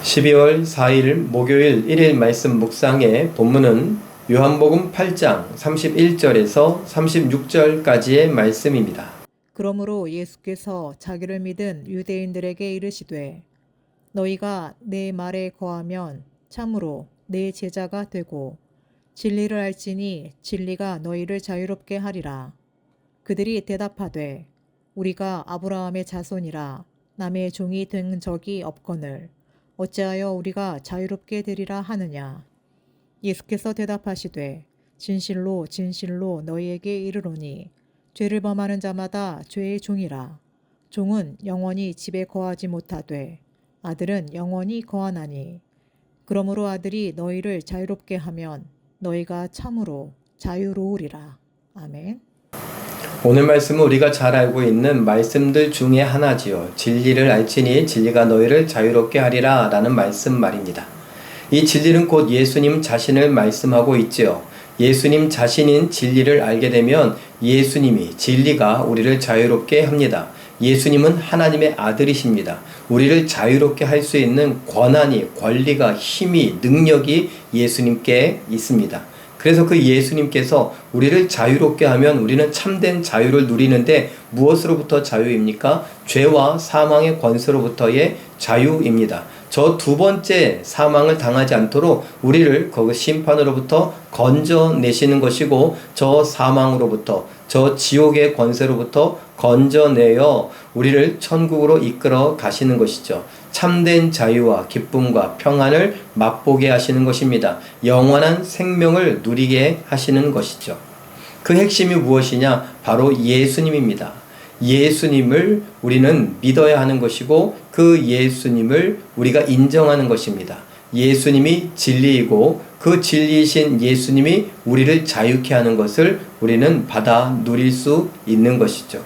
12월 4일 목요일 1일 말씀 묵상의 본문은 요한복음 8장 31절에서 36절까지의 말씀입니다. 그러므로 예수께서 자기를 믿은 유대인들에게 이르시되 너희가 내 말에 거하면 참으로 내 제자가 되고 진리를 알지니 진리가 너희를 자유롭게 하리라. 그들이 대답하되 우리가 아브라함의 자손이라 남의 종이 된 적이 없거늘 어찌하여 우리가 자유롭게 되리라 하느냐. 예수께서 대답하시되 진실로 진실로 너희에게 이르노니 죄를 범하는 자마다 죄의 종이라. 종은 영원히 집에 거하지 못하되 아들은 영원히 거하나니. 그러므로 아들이 너희를 자유롭게 하면 너희가 참으로 자유로우리라. 아멘. 오늘 말씀은 우리가 잘 알고 있는 말씀들 중에 하나지요. 진리를 알지니 진리가 너희를 자유롭게 하리라 라는 말씀 말입니다. 이 진리는 곧 예수님 자신을 말씀하고 있지요. 예수님 자신인 진리를 알게 되면 예수님이 진리가 우리를 자유롭게 합니다. 예수님은 하나님의 아들이십니다. 우리를 자유롭게 할 수 있는 권한이, 권리가, 힘이, 능력이 예수님께 있습니다. 그래서 그 예수님께서 우리를 자유롭게 하면 우리는 참된 자유를 누리는데 무엇으로부터 자유입니까? 죄와 사망의 권세로부터의 자유입니다. 저 두 번째 사망을 당하지 않도록 우리를 그 심판으로부터 건져내시는 것이고 저 사망으로부터 저 지옥의 권세로부터 건져내어 우리를 천국으로 이끌어 가시는 것이죠. 참된 자유와 기쁨과 평안을 맛보게 하시는 것입니다. 영원한 생명을 누리게 하시는 것이죠. 그 핵심이 무엇이냐? 바로 예수님입니다. 예수님을 우리는 믿어야 하는 것이고 그 예수님을 우리가 인정하는 것입니다. 예수님이 진리이고 그 진리이신 예수님이 우리를 자유케 하는 것을 우리는 받아 누릴 수 있는 것이죠.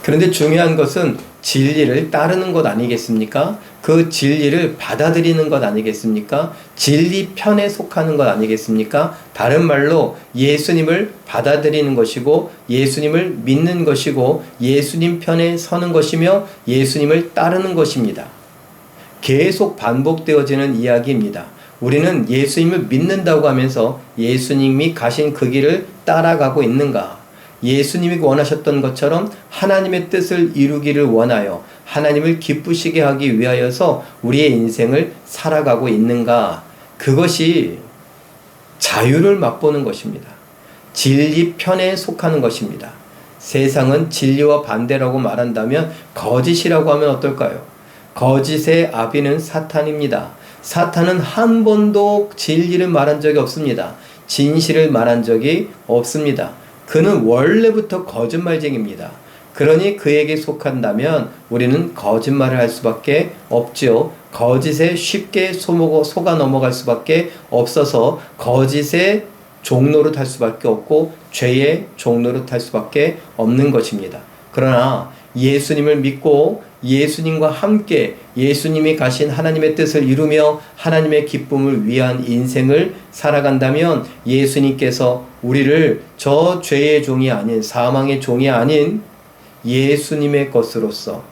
그런데 중요한 것은 진리를 따르는 것 아니겠습니까? 그 진리를 받아들이는 것 아니겠습니까? 진리 편에 속하는 것 아니겠습니까? 다른 말로 예수님을 받아들이는 것이고 예수님을 믿는 것이고 예수님 편에 서는 것이며 예수님을 따르는 것입니다. 계속 반복되어지는 이야기입니다. 우리는 예수님을 믿는다고 하면서 예수님이 가신 그 길을 따라가고 있는가? 예수님이 원하셨던 것처럼 하나님의 뜻을 이루기를 원하여 하나님을 기쁘시게 하기 위하여서 우리의 인생을 살아가고 있는가? 그것이 자유를 맛보는 것입니다. 진리 편에 속하는 것입니다. 세상은 진리와 반대라고 말한다면 거짓이라고 하면 어떨까요? 거짓의 아비는 사탄입니다. 사탄은 한 번도 진리를 말한 적이 없습니다. 진실을 말한 적이 없습니다. 그는 원래부터 거짓말쟁이입니다. 그러니 그에게 속한다면 우리는 거짓말을 할 수밖에 없죠. 거짓에 쉽게 속아 넘어갈 수밖에 없어서 거짓의 종로를 탈 수밖에 없고 죄의 종로를 탈 수밖에 없는 것입니다. 그러나 예수님을 믿고 예수님과 함께 예수님이 가신 하나님의 뜻을 이루며 하나님의 기쁨을 위한 인생을 살아간다면 예수님께서 우리를 저 죄의 종이 아닌 사망의 종이 아닌 예수님의 것으로서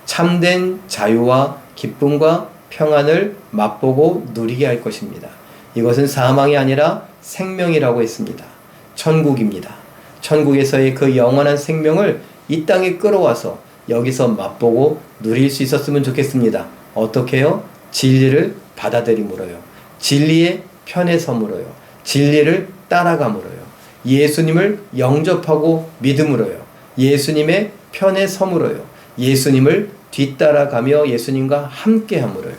참된 자유와 기쁨과 평안을 맛보고 누리게 할 것입니다. 이것은 사망이 아니라 생명이라고 했습니다. 천국입니다. 천국에서의 그 영원한 생명을 이 땅에 끌어와서 여기서 맛보고 누릴 수 있었으면 좋겠습니다. 어떻게요? 진리를 받아들임으로요. 진리의 편에 섬으로요. 진리를 따라감으로요. 예수님을 영접하고 믿음으로요. 예수님의 편에 섬으로요. 예수님을 뒤따라가며 예수님과 함께함으로요.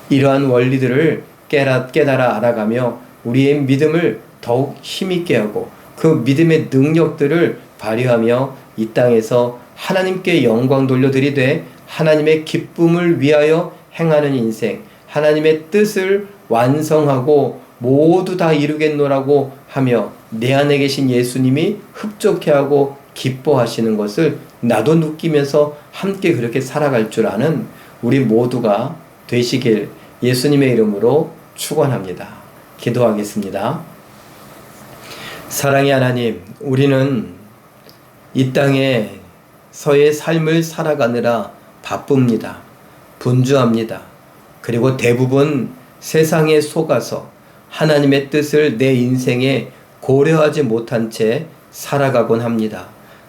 이러한 원리들을 깨달아 알아가며 우리의 믿음을 더욱 힘있게 하고 그 믿음의 능력들을 발휘하며 이 땅에서 하나님께 영광 돌려드리되 하나님의 기쁨을 위하여 행하는 인생, 하나님의 뜻을 완성하고 모두 다 이루겠노라고 하며 내 안에 계신 예수님이 흡족해 하고 기뻐하시는 것을 나도 느끼면서 함께 그렇게 살아갈 줄 아는 우리 모두가 되시길 예수님의 이름으로 축원합니다. 기도하겠습니다. 사랑의 하나님, 우리는 이 땅에서의 삶을 살아가느라 바쁩니다. 분주합니다. 그리고 대부분 세상에 속아서 하나님의 뜻을 내 인생에 고려하지 못한 채 살아가곤 합니다.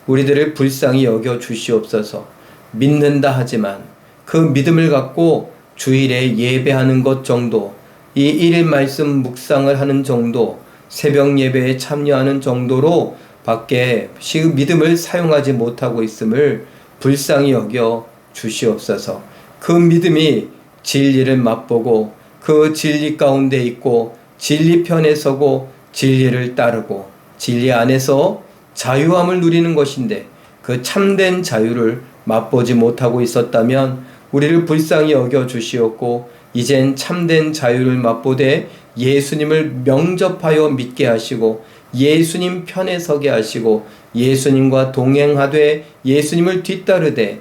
우리들을 불쌍히 여겨 주시옵소서. 믿는다 하지만 그 믿음을 갖고 주일에 예배하는 것 정도, 이 일일 말씀 묵상을 하는 정도, 새벽 예배에 참여하는 정도로 밖에 믿음을 사용하지 못하고 있음을 불쌍히 여겨 주시옵소서. 그 믿음이 진리를 맛보고 그 진리 가운데 있고 진리 편에 서고 진리를 따르고 진리 안에서 자유함을 누리는 것인데 그 참된 자유를 맛보지 못하고 있었다면 우리를 불쌍히 여겨 주시옵고 이젠 참된 자유를 맛보되 예수님을 명접하여 믿게 하시고 예수님 편에 서게 하시고 예수님과 동행하되 예수님을 뒤따르되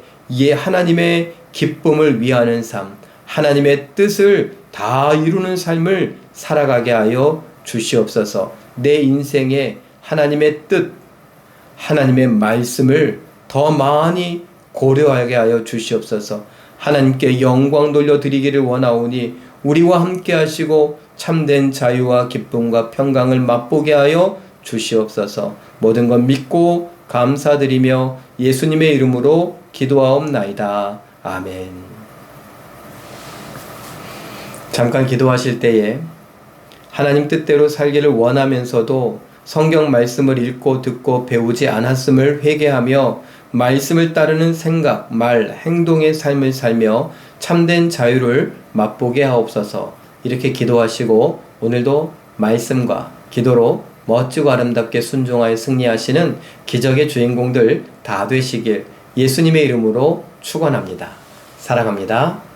하나님의 기쁨을 위하는 삶, 하나님의 뜻을 다 이루는 삶을 살아가게 하여 주시옵소서. 내 인생에 하나님의 뜻, 하나님의 말씀을 더 많이 고려하게 하여 주시옵소서. 하나님께 영광 돌려드리기를 원하오니 우리와 함께 하시고 참된 자유와 기쁨과 평강을 맛보게 하여 주시옵소서. 모든 것 믿고 감사드리며 예수님의 이름으로 기도하옵나이다. 아멘. 잠깐 기도하실 때에 하나님 뜻대로 살기를 원하면서도 성경 말씀을 읽고 듣고 배우지 않았음을 회개하며 말씀을 따르는 생각, 말, 행동의 삶을 살며 참된 자유를 맛보게 하옵소서. 이렇게 기도하시고 오늘도 말씀과 기도로 멋지고 아름답게 순종하여 승리하시는 기적의 주인공들 다 되시길 예수님의 이름으로 축원합니다. 사랑합니다.